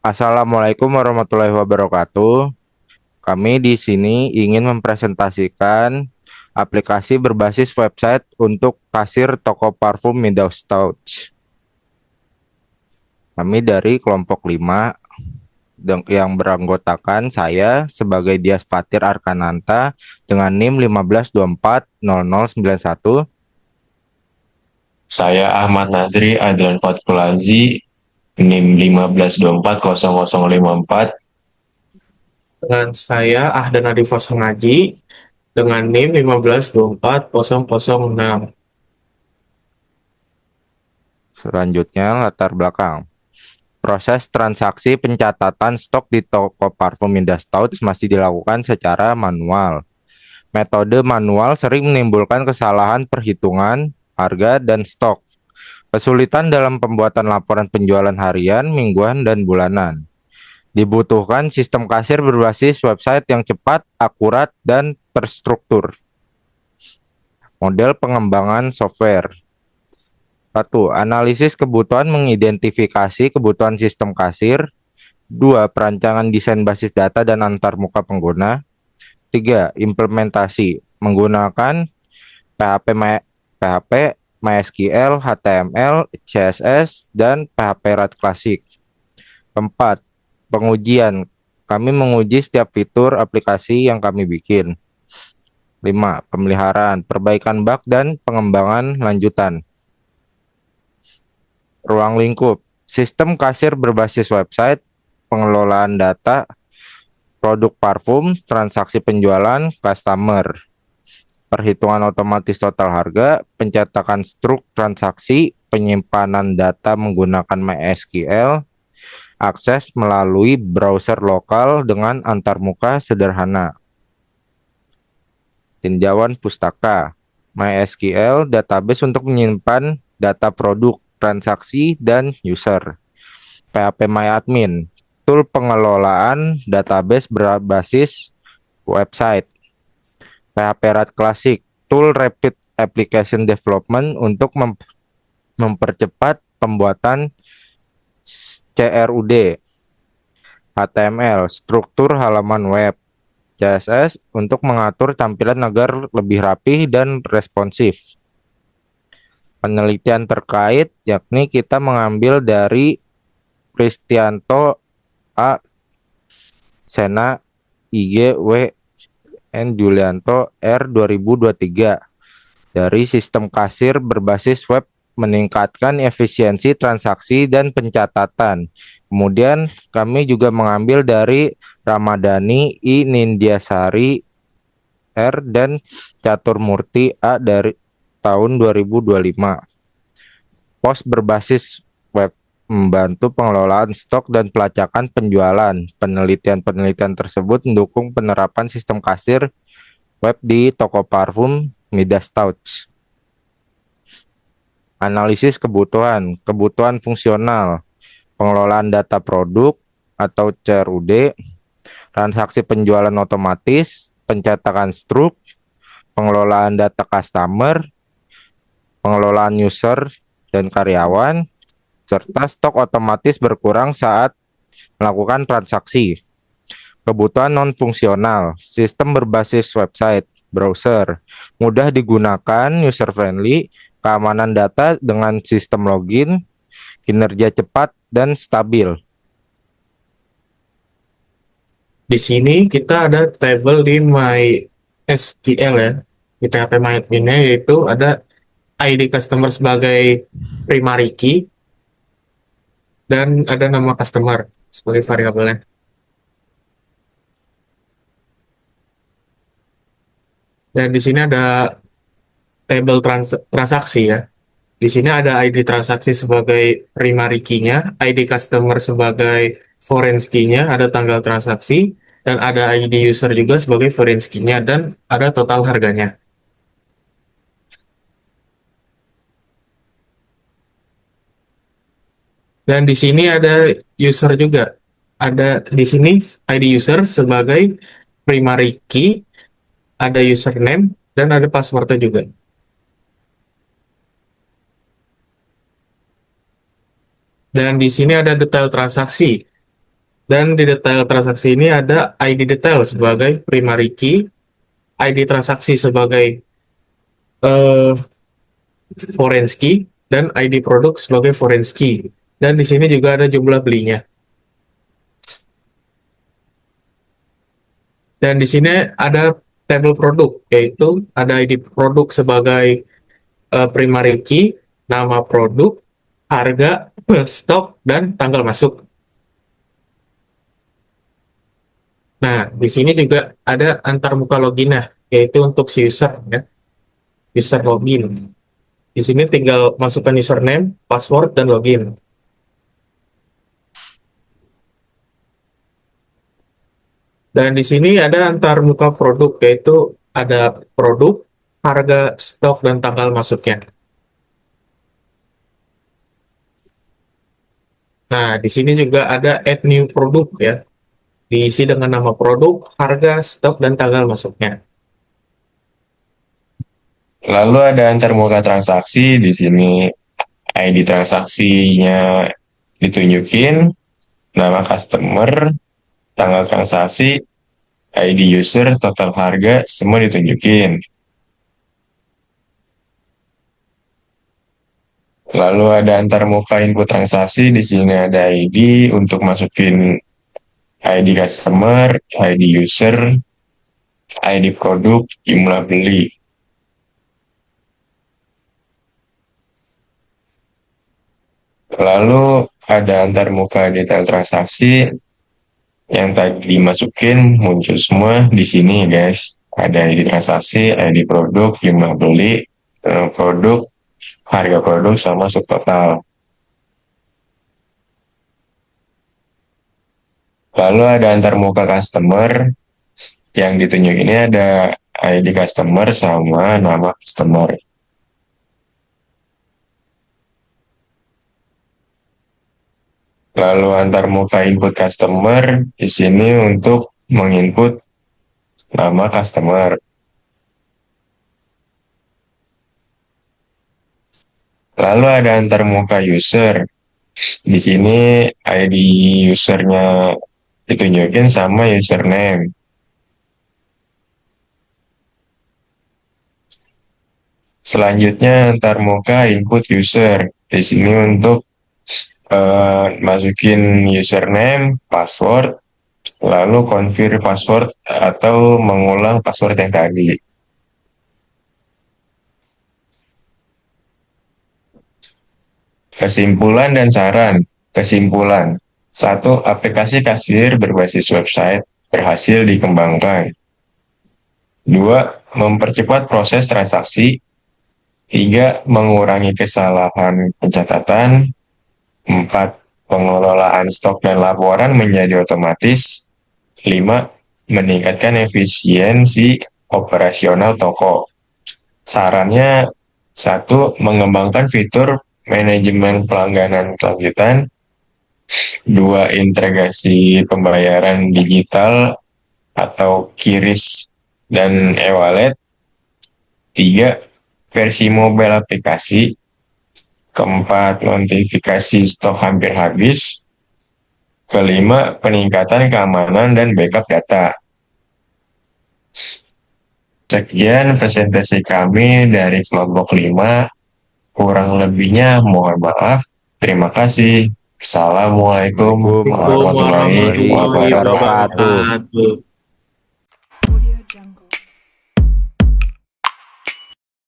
Assalamualaikum warahmatullahi wabarakatuh. Kami di sini ingin mempresentasikan aplikasi berbasis website untuk kasir toko parfum Midas Touch. Kami dari kelompok 5 yang beranggotakan saya sebagai Dias Fatir Arkananta dengan NIM 15240091. Saya Ahmad Nazri Adlan Fatkulazi, NIM 15240054. Dengan saya Ahdan Adifas Ngaji dengan NIM 15240006. Selanjutnya latar belakang. Proses transaksi pencatatan stok di toko parfum Midas Touch masih dilakukan secara manual. Metode manual sering menimbulkan kesalahan perhitungan, harga, dan stok. Kesulitan dalam pembuatan laporan penjualan harian, mingguan, dan bulanan. Dibutuhkan sistem kasir berbasis website yang cepat, akurat, dan terstruktur. Model pengembangan software. 1. Analisis kebutuhan mengidentifikasi kebutuhan sistem kasir. 2. Perancangan desain basis data dan antarmuka pengguna. 3. Implementasi menggunakan PHP, PHP, MySQL, HTML, CSS, dan PHP RAD klasik. 4. Pengujian. Kami menguji setiap fitur aplikasi yang kami bikin. 5. Pemeliharaan, perbaikan bug, dan pengembangan lanjutan. Ruang lingkup. Sistem kasir berbasis website, pengelolaan data, produk parfum, transaksi penjualan, customer. Perhitungan otomatis total harga, pencetakan struk transaksi, penyimpanan data menggunakan MySQL, akses melalui browser lokal dengan antarmuka sederhana. Tinjauan pustaka, MySQL database untuk menyimpan data produk, transaksi, dan user. PHP MyAdmin, tool pengelolaan database berbasis website. PHP RAD Classic, tool rapid application development untuk mempercepat pembuatan CRUD. HTML, struktur halaman web. CSS untuk mengatur tampilan agar lebih rapi dan responsif. Penelitian terkait yakni kita mengambil dari Kristianto A. Sena IG W. N. Julianto R. 2023 dari sistem kasir berbasis web meningkatkan efisiensi transaksi dan pencatatan. Kemudian kami juga mengambil dari Ramadhani I. Nindyasari R. dan Catur Murti A. dari tahun 2025. Pos berbasis web membantu pengelolaan stok dan pelacakan penjualan. Penelitian-penelitian tersebut mendukung penerapan sistem kasir web di toko parfum Midas Touch. Analisis kebutuhan fungsional, pengelolaan data produk atau CRUD, transaksi penjualan otomatis, pencetakan struk, pengelolaan data customer, pengelolaan user dan karyawan, serta stok otomatis berkurang saat melakukan transaksi. Kebutuhan non-fungsional, sistem berbasis website, browser, mudah digunakan, user-friendly, keamanan data dengan sistem login, kinerja cepat, dan stabil. Di sini kita ada table di MySQL ya. Di PHP MyAdmin-nya yaitu ada ID customer sebagai primary key dan ada nama customer sebagai variabelnya. Dan di sini ada table transaksi ya. Di sini ada ID transaksi sebagai primary key-nya, ID customer sebagai foreign key-nya, ada tanggal transaksi, dan ada ID user juga sebagai foreign key-nya, dan ada total harganya. Dan di sini ada user juga. Ada di sini ID user sebagai primary key, ada username, dan ada passwordnya juga. Dan di sini ada detail transaksi. Dan di detail transaksi ini ada ID detail sebagai primary key, ID transaksi sebagai eh, foreign key, dan ID produk sebagai foreign key. Dan di sini juga ada jumlah belinya. Dan di sini ada tabel produk, yaitu ada ID produk sebagai primary key, nama produk, harga, stok, dan tanggal masuk. Nah, di sini juga ada antarmuka loginnya, yaitu untuk si user, ya, user login. Di sini tinggal masukkan username, password, dan login. Dan di sini ada antarmuka produk, yaitu ada produk, harga, stok, dan tanggal masuknya. Nah, di sini juga ada add new produk, ya, diisi dengan nama produk, harga, stok, dan tanggal masuknya. Lalu ada antarmuka transaksi, di sini ID transaksinya ditunjukin, nama customer, tanggal transaksi, ID user, total harga, semua ditunjukin. Lalu ada antarmuka input transaksi, di sini ada ID untuk masukin ID customer, ID user, ID produk, jumlah beli. Lalu ada antarmuka detail transaksi yang tadi dimasukin muncul semua di sini guys. Ada ID transaksi, ID produk, jumlah beli, produk, harga produk sama subtotal. Lalu ada antarmuka customer yang ditunjuk ini ada ID customer sama nama customer. Lalu antarmuka input customer di sini untuk menginput nama customer. Lalu ada antarmuka user. Di sini ID usernya ditunjukin sama username. Selanjutnya antarmuka input user. Di sini untuk masukin username, password, lalu confirm password atau mengulang password yang tadi. Kesimpulan dan saran. Kesimpulan. Satu, aplikasi kasir berbasis website berhasil dikembangkan. Dua, mempercepat proses transaksi. Tiga, mengurangi kesalahan pencatatan. Empat, pengelolaan stok dan laporan menjadi otomatis. Lima, meningkatkan efisiensi operasional toko. Sarannya, satu, mengembangkan fitur manajemen pelangganan kelanjutan. Dua, integrasi pembayaran digital atau QRIS dan e-wallet. Tiga, versi mobile aplikasi. Keempat, notifikasi stok hampir habis. Kelima, peningkatan keamanan dan backup data. Sekian presentasi kami dari kelompok 5. Kurang lebihnya mohon maaf. Terima kasih. Assalamualaikum Waalaikumsalam warahmatullahi warahmatullahi wabarakatuh. wabarakatuh. Wabarakatuh. Audio Jungle.